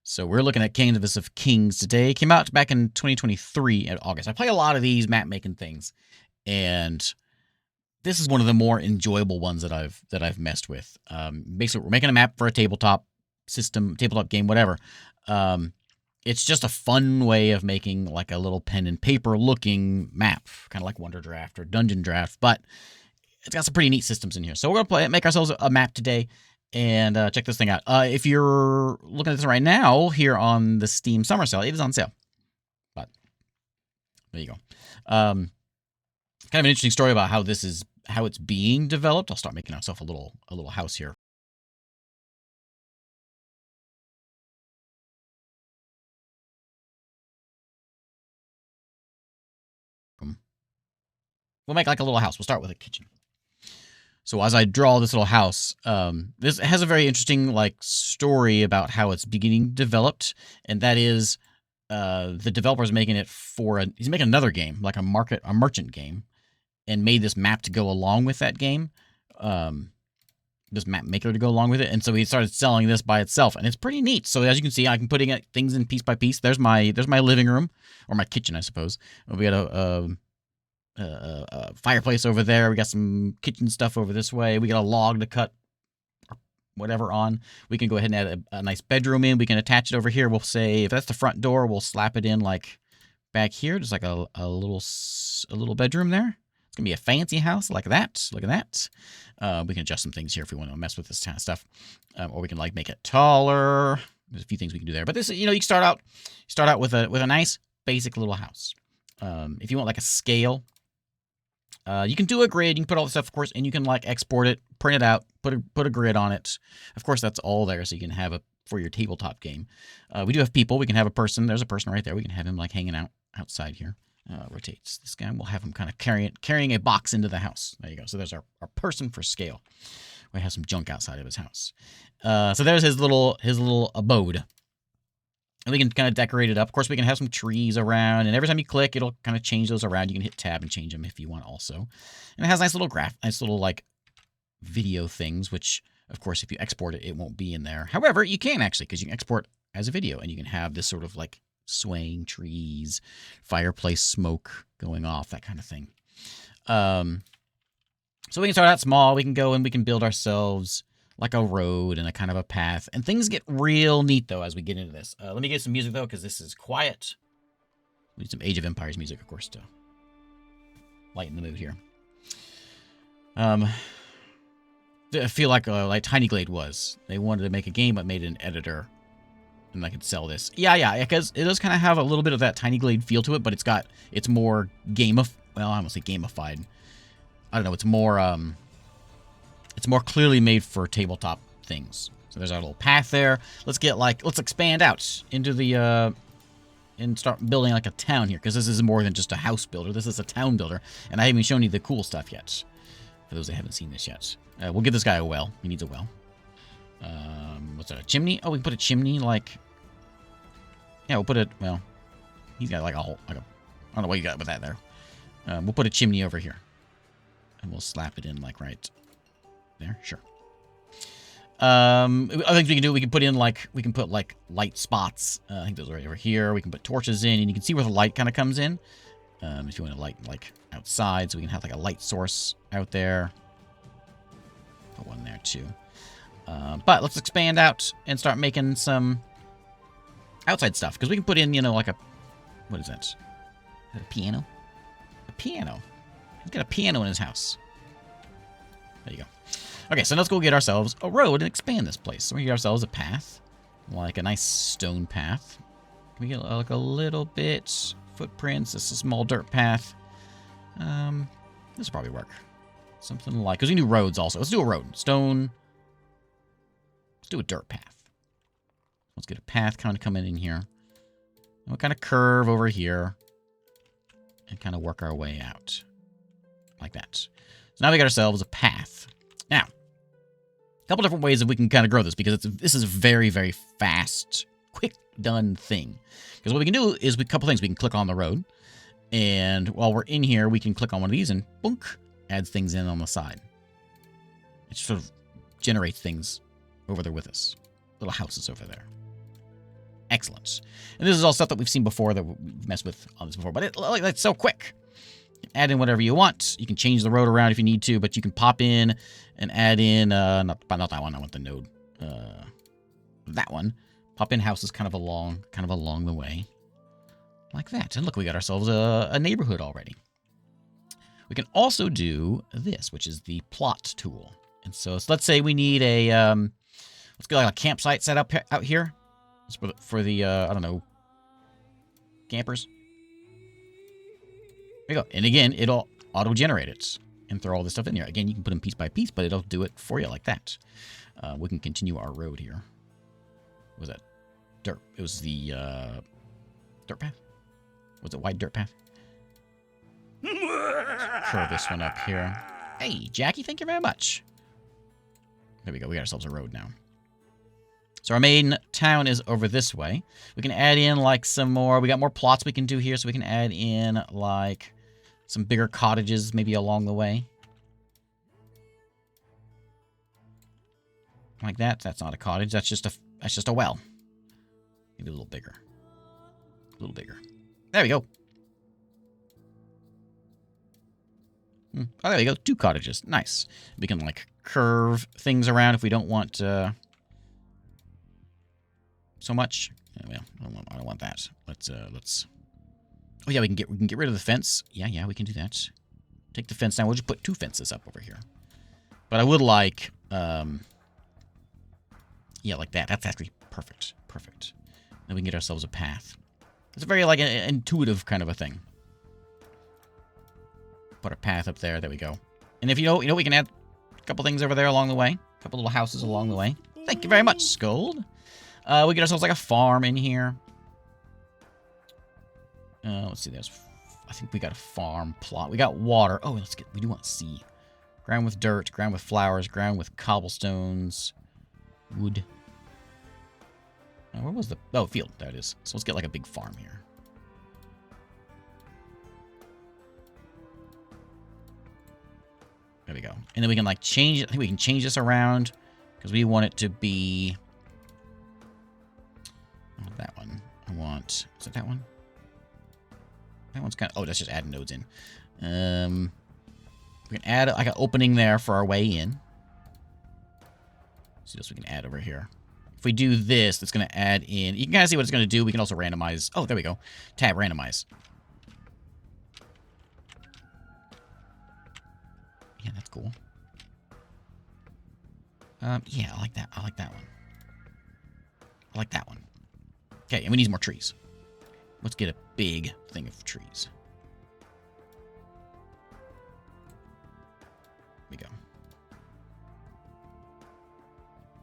So we're looking at Canvas of Kings today. Came out back in 2023 in August. I play a lot of these map making things, and this is one of the more enjoyable ones that I've messed with. Basically, we're making a map for a tabletop system, tabletop game, whatever. It's just a fun way of making like a little pen and paper looking map, kind of like Wonder Draft or Dungeon Draft, but it's got some pretty neat systems in here. So we're gonna make ourselves a map today and check this thing out. If you're looking at this right now here on the Steam Summer Sale, it is on sale. But there you go. Kind of an interesting story about how it's being developed. I'll start making myself a little house here. We'll make like a little house. We'll start with a kitchen. So as I draw this little house, this has a very interesting like story about how it's beginning developed, and that is the developer's making it he's making another game, like a merchant game, and made this map to go along with that game, this map maker to go along with it, and so he started selling this by itself, and it's pretty neat. So as you can see, I can putting things in piece by piece. There's my living room, or my kitchen, I suppose. We got a fireplace over there. We got some kitchen stuff over this way. We got a log to cut whatever on. We can go ahead and add a nice bedroom in. We can attach it over here. We'll say if that's the front door, we'll slap it in like back here, just like a little bedroom there. It's gonna be a fancy house like that. Look at that. We can adjust some things here if we want to mess with this kind of stuff, or we can like make it taller. There's a few things we can do there. But this, you know, you start out with a nice basic little house. If you want like a scale. You can do a grid. You can put all the stuff, of course, and you can like export it, print it out, put a grid on it. Of course, that's all there, so you can have it for your tabletop game. We do have people. We can have a person. There's a person right there. We can have him like hanging out outside here. Rotates this guy. We'll have him kind of carrying a box into the house. There you go. So there's our person for scale. We have some junk outside of his house. So there's his little abode. And we can kind of decorate it up. Of course, we can have some trees around, and every time you click, it'll kind of change those around. You can hit tab and change them if you want also. And it has nice little like video things, which, of course, if you export it, it won't be in there. However, you can actually, because you can export as a video, and you can have this sort of like swaying trees, fireplace smoke going off, that kind of thing. So we can start out small. We can go and we can build ourselves like a road and a kind of a path. And things get real neat, though, as we get into this. Let me get some music, though, because this is quiet. We need some Age of Empires music, of course, to lighten the mood here. I feel like Tiny Glade was. They wanted to make a game, but made an editor. And I could sell this. Yeah, because it does kind of have a little bit of that Tiny Glade feel to it, but it's more well, I won't say gamified. I don't know, it's more clearly made for tabletop things. So there's our little path there. Let's expand out into the, and start building like a town here, because this is more than just a house builder. This is a town builder, and I haven't even shown you the cool stuff yet, for those that haven't seen this yet. We'll give this guy a well. He needs a well. What's that, a chimney? Oh, we can put a chimney, like, yeah, we'll put it, well, he's got like a whole, I don't know what you got with that there. We'll put a chimney over here, and we'll slap it in like right there, sure. Other things we can do, we can put like light spots. I think those are right over here. We can put torches in, and you can see where the light kind of comes in. If you want to light like outside, so we can have like a light source out there. Put one there too. But let's expand out and start making some outside stuff, because we can put in, you know, like what is that? Is that a piano? A piano. He's got a piano in his house. There you go. Okay, so let's go get ourselves a road and expand this place. So we get ourselves a path, like a nice stone path. Can we get like a little bit footprints? This is a small dirt path. This will probably work. Something like, because we can do roads also. Let's do a road. Stone. Let's do a dirt path. Let's get a path kind of coming in here. And we'll kind of curve over here and kind of work our way out like that. So now we got ourselves a path. Now, a couple different ways that we can kind of grow this, because this is a very, very fast, quick done thing. Because what we can do is a couple things. We can click on the road, and while we're in here, we can click on one of these and boonk, adds things in on the side. It sort of generates things over there with us. Little houses over there. Excellent. And this is all stuff that we've seen before that we've messed with on this before, but it's so quick. You can add in whatever you want. You can change the road around if you need to, but you can pop in and add in, not that one, I want the node. That one. Pop in houses kind of along the way. Like that. And look, we got ourselves a neighborhood already. We can also do this, which is the plot tool. And so let's say we need a, let's get like a campsite set up out here. For the I don't know, campers. There you go. And again, it'll auto-generate it and throw all this stuff in here. Again, you can put them piece by piece, but it'll do it for you like that. We can continue our road here. What was that? Dirt. It was the dirt path? Was it wide dirt path? Curve this one up here. Hey, Jackie, thank you very much. There we go. We got ourselves a road now. So our main town is over this way. We can add in like some more. We got more plots we can do here, so we can add in like some bigger cottages maybe along the way. Like that. That's not a cottage. That's just a well. Maybe a little bigger. A little bigger. There we go. Oh, there we go. 2 cottages. Nice. We can like curve things around if we don't want so much. Well, I don't want that. Let's. Oh yeah, we can get rid of the fence. Yeah, we can do that. Take the fence down. We'll just put 2 fences up over here. But I would like, yeah, like that. That's actually perfect. Perfect. Then we can get ourselves a path. It's a very like an intuitive kind of a thing. Put a path up there. There we go. And if you know, we can add a couple things over there along the way. A couple little houses along the way. Thank you very much, Scold. We get ourselves like a farm in here. Let's see. I think we got a farm plot. We got water. Oh, we do want sea. Ground with dirt, ground with flowers, ground with cobblestones, wood. Where was the... Oh, field. There it is. So let's get like a big farm here. There we go. And then we can like change it. I think we can change this around because we want it to be... Oh, that one. I want... Is it that one? That one's kind of... Oh, that's just adding nodes in. We can add like an opening there for our way in. See what else we can add over here. If we do this, it's going to add in... You can kind of see what it's going to do. We can also randomize... Oh, there we go. Tab, randomize. Yeah, that's cool. Yeah, I like that. I like that one. I like that one. Okay, and we need some more trees. Let's get a big thing of trees. There we go.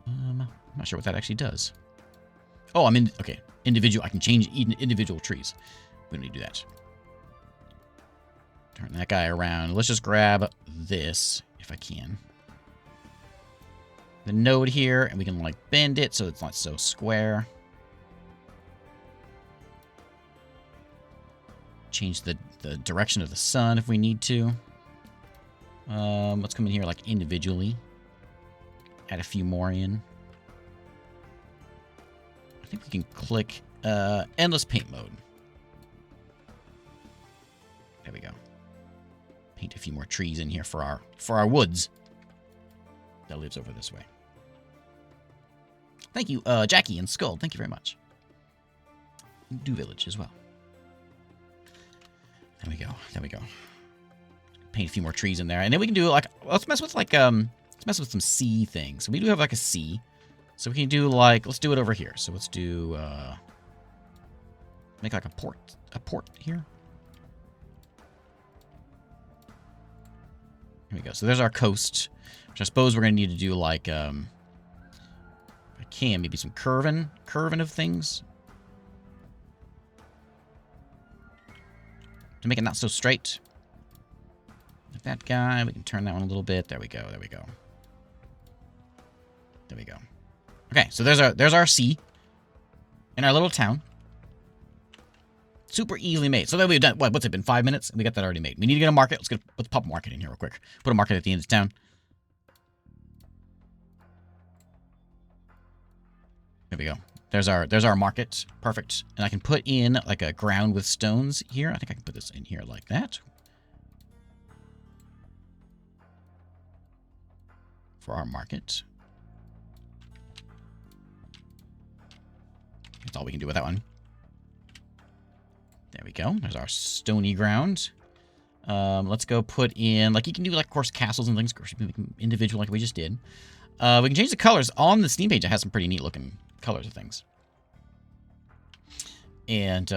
I'm not sure what that actually does. Oh, I'm in... Okay, individual... I can change individual trees. We don't need to do that. Turn that guy around. Let's just grab this, if I can. The node here, and we can, like, bend it so it's not so square. Change the direction of the sun if we need to. Let's come in here, like, individually. Add a few more in. I think we can click endless paint mode. There we go. Paint a few more trees in here for our woods. That lives over this way. Thank you, Jackie and Skull. Thank you very much. Do Village as well. There we go. There we go. Paint a few more trees in there, and then we can do like let's mess with some sea things. So we do have like a sea, so we can do like let's do it over here. So let's do make like a port here. Here we go. So there's our coast, which I suppose we're gonna need to do like I can maybe some curving of things to make it not so straight. Like that guy, we can turn that one a little bit. There we go. There we go. There we go. Okay, so there's our sea in our little town. Super easily made. So then we've done, what's it been, 5 minutes? We got that already made. We need to get a market. Let's pop a market in here real quick. Put a market at the end of town. There we go. There's our market. Perfect. And I can put in like a ground with stones here. I think I can put this in here like that. For our market. That's all we can do with that one. There we go. There's our stony ground. Let's go put in, like, you can do, like, of course, castles and things. Of course, you can make them individual like we just did. We can change the colors. On the Steam page, it has some pretty neat-looking colors of things. And,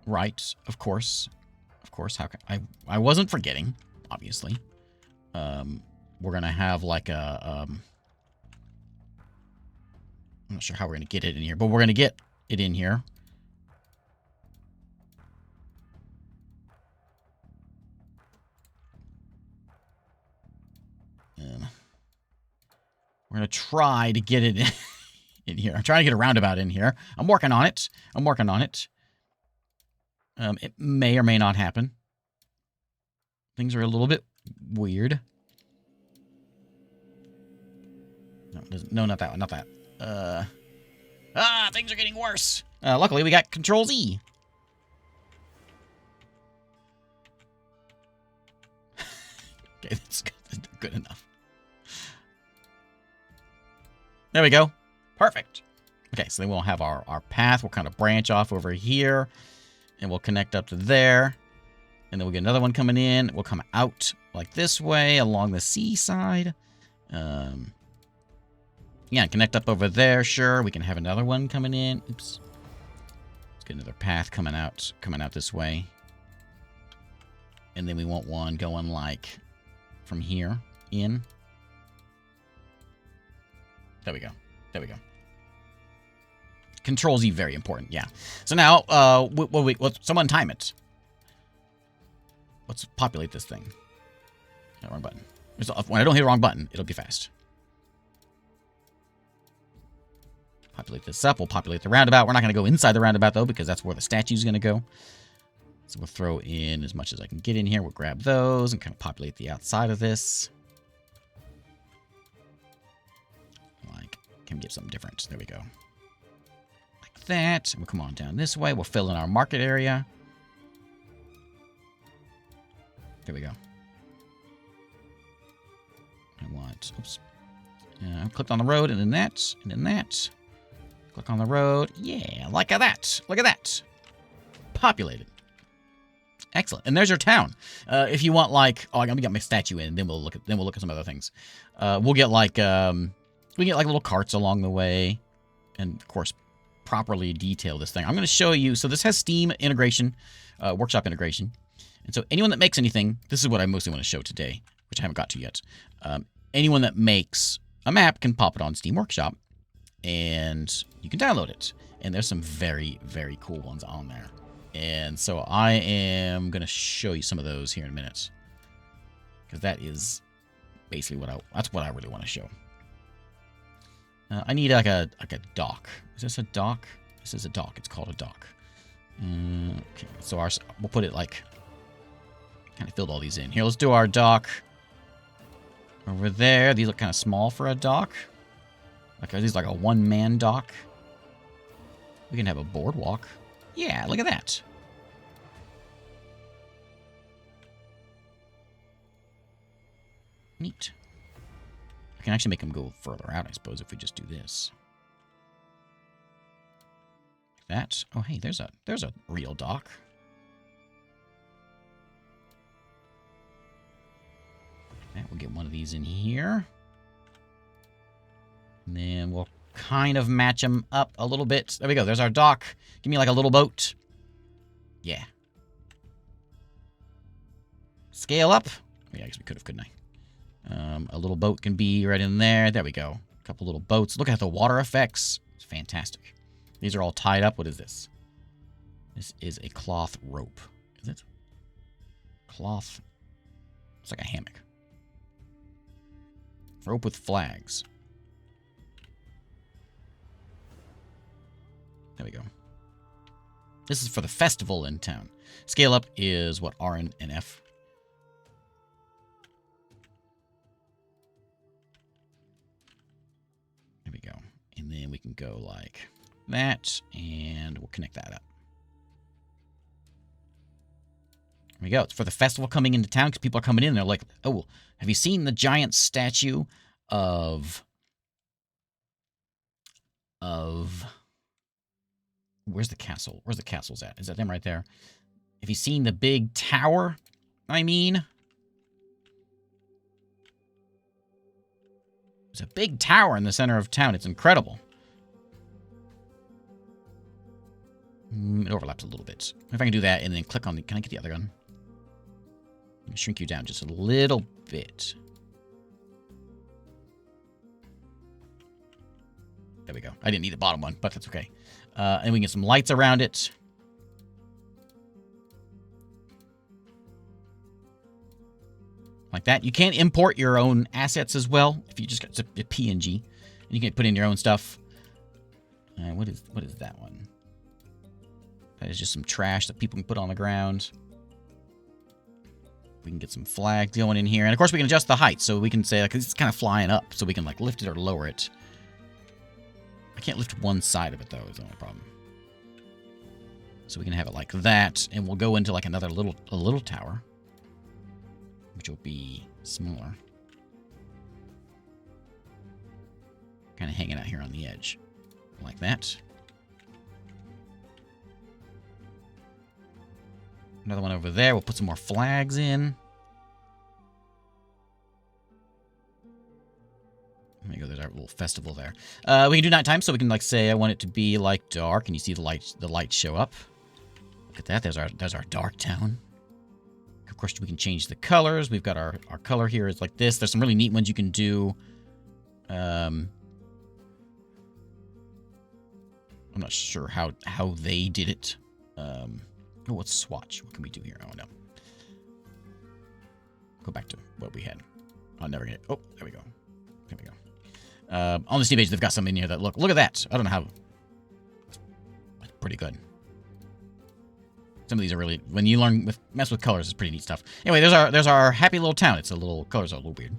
right, of course, how can I wasn't forgetting, obviously. We're going to have, like, a, I'm not sure how we're going to get it in here, but we're going to get it in here. We're going to try to get it in here. I'm trying to get a roundabout in here. I'm working on it. It may or may not happen. Things are a little bit weird. No, not that one. Not that. Things are getting worse. Luckily, we got Control-Z. Okay, that's good enough. There we go. Perfect. Okay, so then we'll have our path. We'll kind of branch off over here. And we'll connect up to there. And then we'll get another one coming in. We'll come out like this way along the seaside. Yeah, connect up over there, sure. We can have another one coming in. Oops. Let's get another path coming out this way. And then we want one going like from here in. There we go. There we go. Control-Z, very important, yeah. So now, someone time it. Let's populate this thing. No, wrong button. When I don't hit the wrong button, it'll be fast. Populate this up. We'll populate the roundabout. We're not going to go inside the roundabout, though, because that's where the statue's going to go. So we'll throw in as much as I can get in here. We'll grab those and kind of populate the outside of this. Like, can we get something different? There we go. Like that. And we'll come on down this way. We'll fill in our market area. There we go. I want, oops. I clicked on the road, and then that, and then that. Click on the road. Yeah, like that. Look at that. Populated. Excellent. And there's your town. If you want, like, oh, I'm gonna get my statue in, then we'll look at some other things. We'll get like we get like little carts along the way, and of course, properly detail this thing. I'm gonna show you. So this has Steam integration, Workshop integration, and so anyone that makes anything, this is what I mostly want to show today, which I haven't got to yet. Anyone that makes a map can pop it on Steam Workshop, and you can download it. And there's some very, very cool ones on there. And so I am going to show you some of those here in a minute. Because that is basically that's what I really want to show. I need like a dock. Is this a dock? This is a dock. It's called a dock. Okay, so we'll put it like, kind of filled all these in. Here, let's do our dock. Over there, these look kind of small for a dock. Okay, these like a one-man dock. We can have a boardwalk. Yeah, look at that. Neat. I can actually make them go further out, I suppose, if we just do this. Like that. Oh, hey, there's a real dock. Like that. We'll get one of these in here. And then we'll kind of match them up a little bit. There we go. There's our dock. Give me like a little boat. Yeah. Scale up. Yeah, I guess we could have, couldn't I? A little boat can be right in there. There we go. A couple little boats. Look at the water effects. It's fantastic. These are all tied up. What is this? This is a cloth rope. Is it? Cloth. It's like a hammock. Rope with flags. There we go. This is for the festival in town. Scale up is what, R and F. There we go. And then then we can go like that, and we'll connect that up. There we go. It's for the festival coming into town because people are coming in. They're like, oh, have you seen the giant statue of where's the castle? Where's the castle's at? Is that them right there? Have you seen the big tower? I mean, there's a big tower in the center of town. It's incredible. It overlaps a little bit. If I can do that and then click on the... Can I get the other gun? Shrink you down just a little bit. There we go. I didn't need the bottom one, but that's okay. And we can get some lights around it. Like that. You can import your own assets as well. If you just got a PNG. And you can put in your own stuff. What is that one? That is just some trash that people can put on the ground. We can get some flags going in here. And of course we can adjust the height. So we can say, like, it's kind of flying up. So we can like lift it or lower it. I can't lift one side of it though, is the only problem. So we can have it like that. And we'll go into like another little tower. Which will be smaller. Kind of hanging out here on the edge. Like that. Another one over there. We'll put some more flags in. There we go. There's our little festival there. We can do nighttime, so we can like say I want it to be like dark, and you see the lights show up. Look at that. There's our dark town. Of course, we can change the colors. We've got our color here is like this. There's some really neat ones you can do. I'm not sure how they did it. Oh, let's swatch. What can we do here? Oh, no. Go back to what we had. I'll never get it. Oh, there we go. There we go. On the Steam page, they've got some in here that look at that. I don't know how. That's pretty good. Some of these are really, when you mess with colors, it's pretty neat stuff. Anyway, there's our happy little town. Colors are a little weird.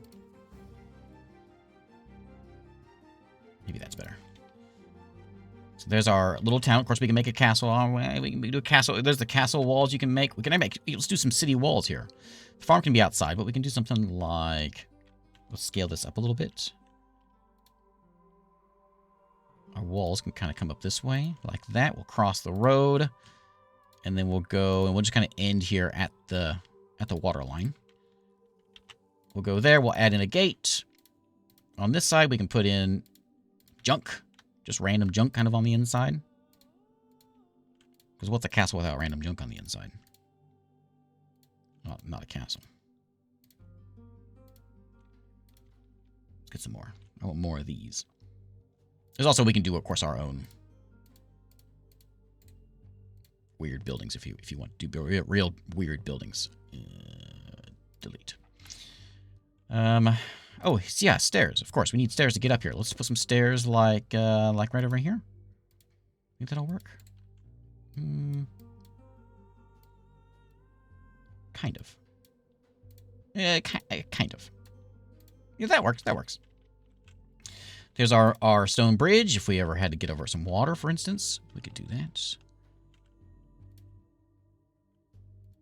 Maybe that's better. So there's our little town. Of course, we can make a castle. We can do a castle. There's the castle walls you can make. Let's do some city walls here. The farm can be outside, but we can do something like, let's scale this up a little bit. Our walls can kind of come up this way, like that. We'll cross the road, and then we'll go, and we'll just kind of end here at the water line. We'll go there. We'll add in a gate. On this side, we can put in junk. Just random junk kind of on the inside. Because what's a castle without random junk on the inside? Not a castle. Let's get some more. I want more of these. There's also, we can do, of course, our own weird buildings if you want to do real weird buildings. Delete. Oh, yeah, stairs. Of course, we need stairs to get up here. Let's put some stairs like right over here. Think that'll work? Kind of. Yeah, kind of. Yeah, that works. That works. There's our stone bridge. If we ever had to get over some water, for instance, we could do that.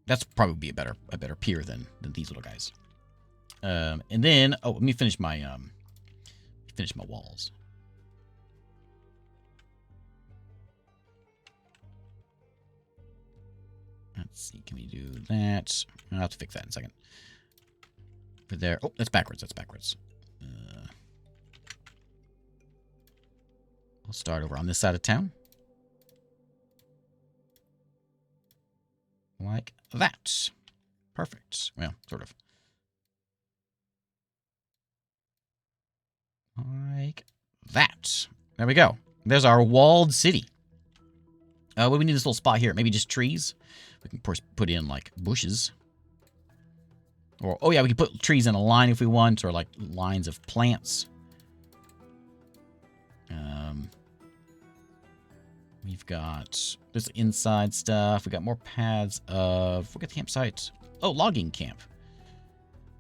That's probably be a better pier than these little guys. And then, let me finish my walls. Let's see, can we do that? I'll have to fix that in a second. For there, oh, that's backwards. That's backwards. We'll start over on this side of town. Like that. Perfect. Well, sort of. Like that. There we go. There's our walled city. What do we need this little spot here? Maybe just trees? We can, of course, put in, like, bushes. Or, oh yeah, we can put trees in a line if we want, or, like, lines of plants. We've got this inside stuff. We got more paths of... Look at the campsite. Oh, logging camp.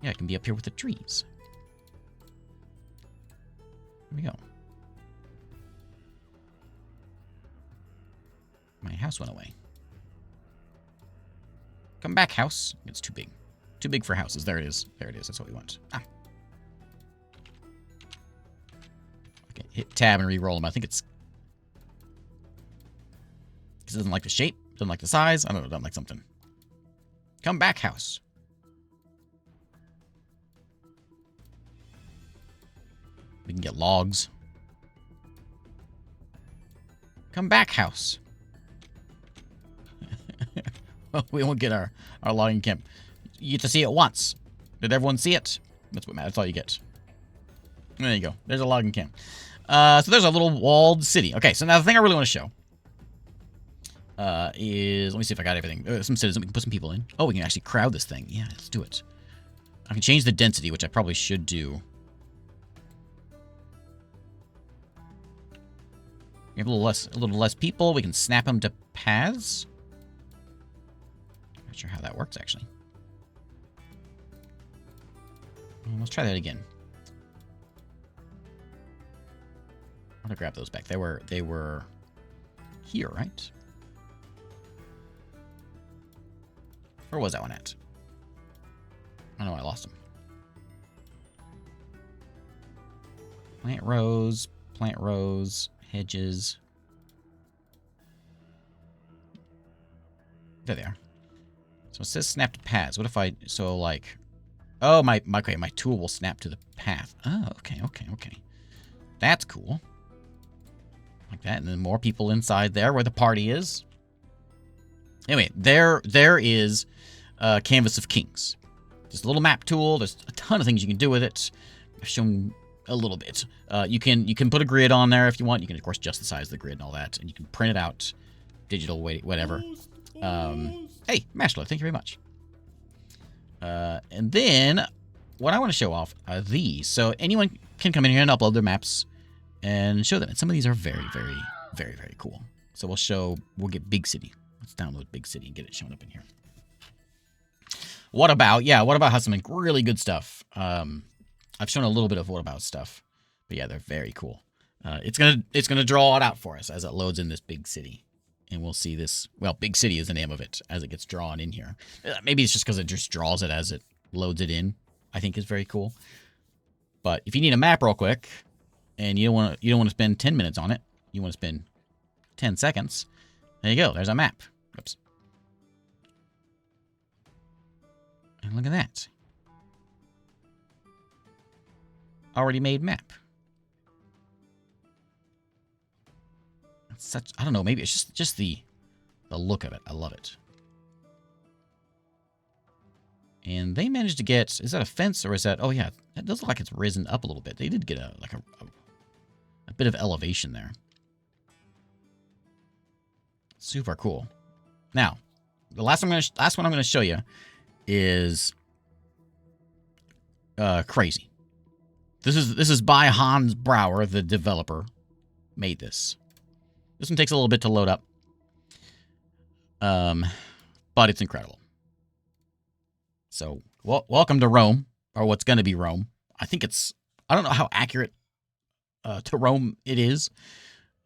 Yeah, it can be up here with the trees. There we go. house went away. Come back, house. It's too big. Too big for houses. There it is. There it is. That's what we want. Ah. Okay, hit tab and re-roll them. I think it's... because it doesn't like the shape. Doesn't like the size. I don't know. Doesn't like something. Come back, house. We can get logs. Come back, house. Well, we won't get our logging camp. You get to see it once. Did everyone see it? That's what matters. That's all you get. There you go. There's a logging camp. So there's a little walled city. Okay, so now the thing I really want to show is... let me see if I got everything. Some citizens. We can put some people in. Oh, we can actually crowd this thing. Yeah, let's do it. I can change the density, which I probably should do. We have a little less people. We can snap them to paths. Not sure how that works, actually. Let's try that again. I'm gonna grab those back. They were here, right? Where was that one at? I know I lost them. Plant rows, hedges. There they are. So it says snap to paths. What if I, so like, oh, my tool will snap to the path. Oh, okay. That's cool. Like that, and then more people inside there where the party is. Anyway, there is Canvas of Kings. Just a little map tool. There's a ton of things you can do with it. I've shown a little bit. You can put a grid on there if you want. You can, of course, adjust the size of the grid and all that. And you can print it out, digital, whatever. Hey, Mashler, thank you very much. And then, what I want to show off are these. So anyone can come in here and upload their maps and show them. And some of these are very, very, very, very cool. So we'll get Big City. Let's download Big City and get it shown up in here. What about has some really good stuff. I've shown a little bit of what about stuff, but yeah, they're very cool. It's gonna draw it out for us as it loads in this Big City, and we'll see this. Well, Big City is the name of it as it gets drawn in here. Maybe it's just because it just draws it as it loads it in. I think is very cool. But if you need a map real quick, and you don't want to spend 10 minutes on it, you want to spend 10 seconds. There you go. There's a map. Oops. And look at that. Already made map. It's such, I don't know, maybe it's just the look of it. I love it. And they managed to get, is that a fence or is that, oh yeah, that does look like it's risen up a little bit. They did get a bit of elevation there. Super cool. Now, the last one I'm going to show you is crazy. This is by Hans Brouwer, the developer, made this. This one takes a little bit to load up, but it's incredible. So, welcome to Rome, or what's going to be Rome. I think it's, I don't know how accurate to Rome it is,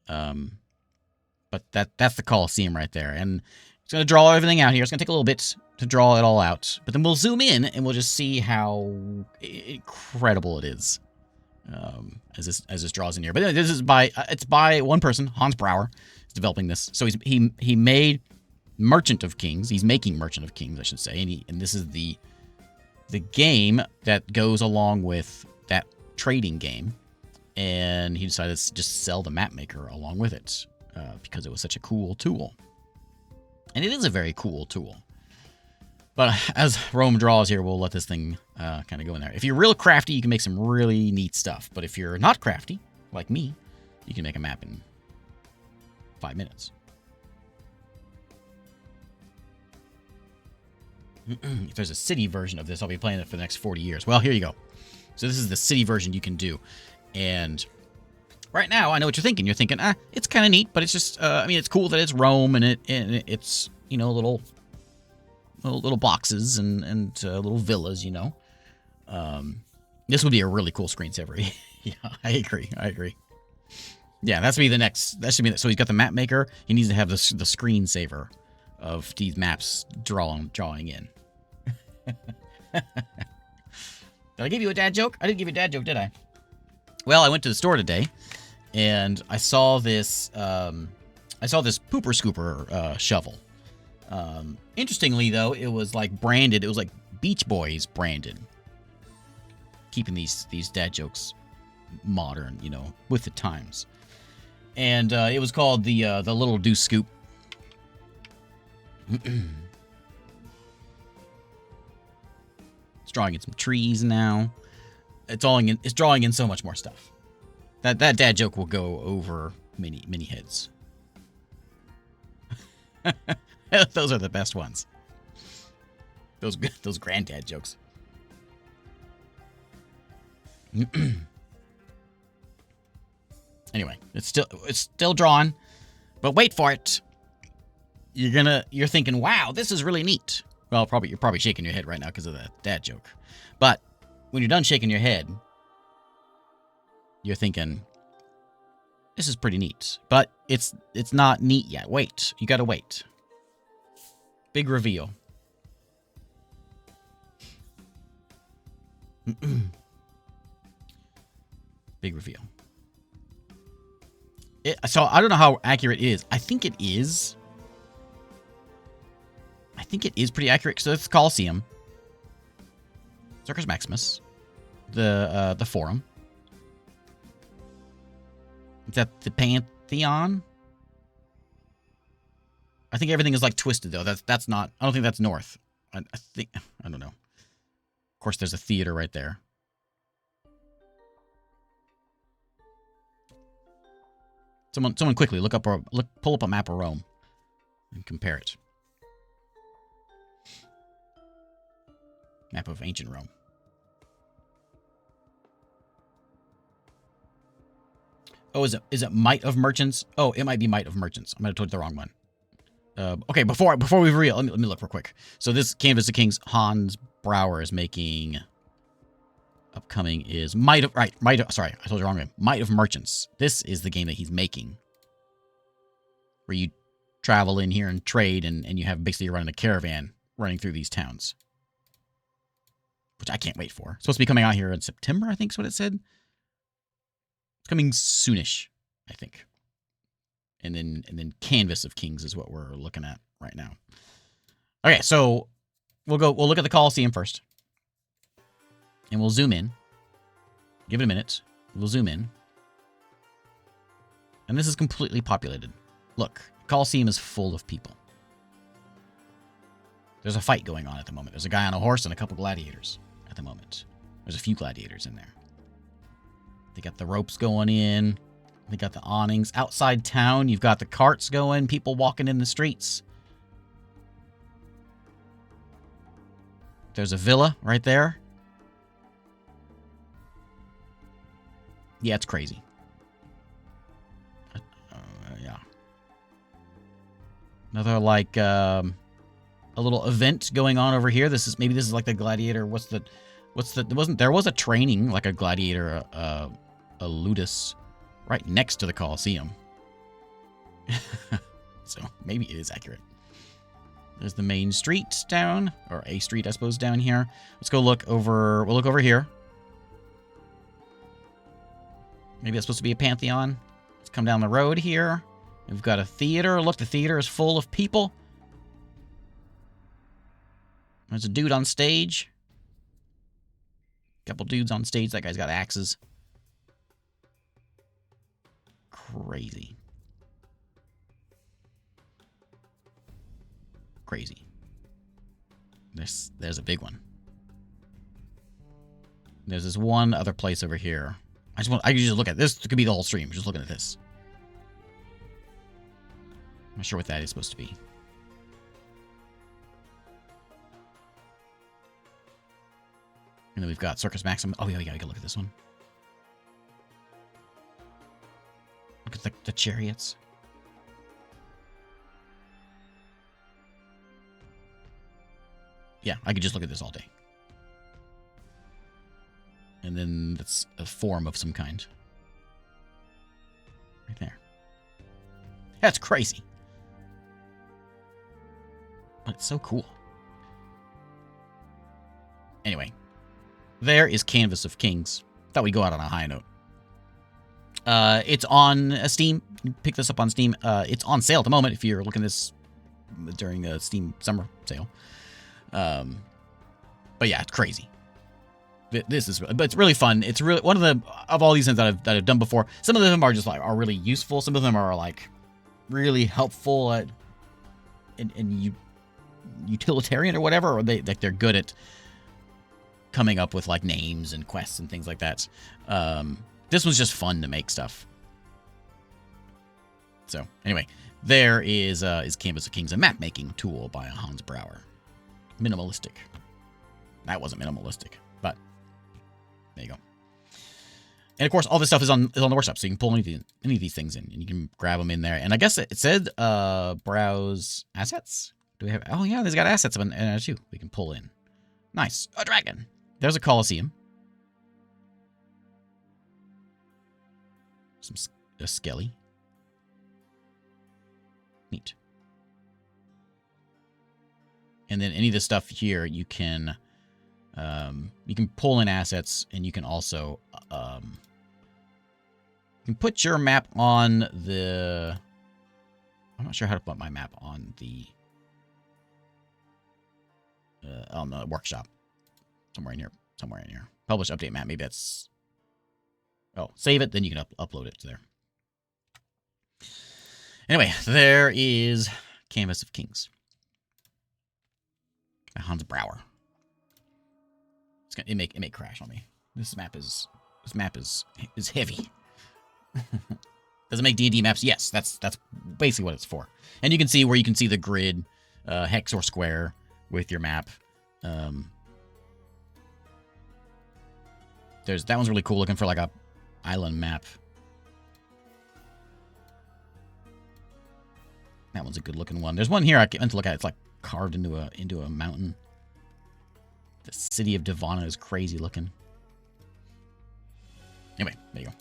but that's the Colosseum right there, and it's going to draw everything out here. It's going to take a little bit to draw it all out, but then we'll zoom in and we'll just see how incredible it is. As this draws in here, but this is it's by one person, Hans Brouwer, is developing this. So he made Merchant of Kings. He's making Merchant of Kings, I should say, and this is the game that goes along with that trading game, and he decided to just sell the map maker along with it because it was such a cool tool, and it is a very cool tool. But as Rome draws here, we'll let this thing kind of go in there. If you're real crafty, you can make some really neat stuff. But if you're not crafty, like me, you can make a map in 5 minutes. If there's a city version of this, I'll be playing it for the next 40 years. Well, here you go. So this is the city version you can do. And right now, I know what you're thinking. You're thinking, it's kind of neat, but it's just, I mean, it's cool that it's Rome and it's, you know, little boxes and little villas, you know. This would be a really cool screensaver. Yeah, I agree. Yeah, that's be the next. That should be. So he's got the map maker. He needs to have the screensaver of these maps drawing in. Did I give you a dad joke? I didn't give you a dad joke, did I? Well, I went to the store today, and I saw this. I saw this pooper scooper shovel. Interestingly, though, it was like branded. It was like Beach Boys branded. Keeping these dad jokes modern, you know, with the times. And it was called the Little Deuce Scoop. It's drawing in some trees now. It's drawing in so much more stuff. That dad joke will go over many heads. Those are the best ones. Those granddad jokes. Anyway, it's still drawn, but wait for it. You're thinking, wow, this is really neat. Well, you're probably shaking your head right now because of that dad joke. But when you're done shaking your head, you're thinking, this is pretty neat. But it's not neat yet. Wait, you gotta wait. Big reveal. Big reveal. So I don't know how accurate it is. I think it is. I think it is pretty accurate. So it's the Colosseum, Circus Maximus, the Forum. Is that the Pantheon? I think everything is like twisted though. That's not. I don't think that's north. I think I don't know. Of course, there's a theater right there. Someone quickly pull up a map of Rome and compare it. Map of ancient Rome. Oh, is it Might of Merchants? Oh, it might be Might of Merchants. I might have told you the wrong one. Okay, before we reveal, let me look real quick. So this Canvas of Kings, Hans Brouwer is making. Upcoming is Might of sorry, I told you the wrong name. Might of Merchants. This is the game that he's making, where you travel in here and trade, and you have basically you're running a caravan running through these towns, which I can't wait for. It's supposed to be coming out here in September, I think is what it said. It's coming soonish, I think. And then Canvas of Kings is what we're looking at right now. Okay, so we'll look at the Colosseum first. And we'll zoom in. Give it a minute. We'll zoom in. And this is completely populated. Look, Colosseum is full of people. There's a fight going on at the moment. There's a guy on a horse and a couple gladiators at the moment. There's a few gladiators in there. They got the ropes going in. They got the awnings. Outside town, you've got the carts going. People walking in the streets. There's a villa right there. Yeah, it's crazy. Yeah. Another like a little event going on over here. This is like the gladiator. There was a training like a gladiator, a ludus, right next to the Colosseum. So maybe it is accurate. There's the main street down, or a street, I suppose, down here. Let's go look over. We'll look over here. Maybe that's supposed to be a Pantheon. Let's come down the road here. We've got a theater. Look, the theater is full of people. There's a dude on stage. Couple dudes on stage. That guy's got axes. Crazy. Crazy. There's a big one. There's this one other place over here. I can just look at this. This could be the whole stream. Just looking at this. I'm not sure what that is supposed to be. And then we've got Circus Maximum. Oh, yeah, we gotta look at this one. Look at the chariots. Yeah, I could just look at this all day. And then that's a form of some kind. Right That's crazy. But it's so cool. Anyway, there is Canvas of Kings. Thought we'd go out on a high note. It's on Steam. You can pick this up on Steam. It's on sale at the moment if you're looking at this during the Steam summer sale. But yeah, it's crazy. But it's really fun. It's really one of all these things that I've done before. Some of them are just like are really useful. Some of them are like really helpful and utilitarian or whatever, or they're good at coming up with like names and quests and things like that. This was just fun to make stuff. So anyway, there is Canvas of Kings, a map making tool by Hans Brouwer. Minimalistic. That wasn't minimalistic, but there you go. And of course, all this stuff is on the workshop, so you can pull any of these things in, and you can grab them in there. And I guess it said browse assets. Do we have? Oh yeah, there's got assets in there too. We can pull in. Nice, a dragon. There's a Colosseum. A skelly. Neat. And then any of this stuff here, you can pull in assets, and you can also you can put your map on the. I'm not sure how to put my map on the workshop. Somewhere in here. Publish update map. Maybe that's. Oh, save it, then you can upload it to there. Anyway, there is Canvas of Kings by Hans Brouwer. It may crash on me. This map is heavy. Does it make D&D maps? Yes, that's basically what it's for. And you can see where you can see the grid, hex or square with your map. That one's really cool, looking for like a island map. That one's a good looking one. There's one here I meant to look at. It's like carved into a mountain. The city of Devana is crazy looking. Anyway, there you go.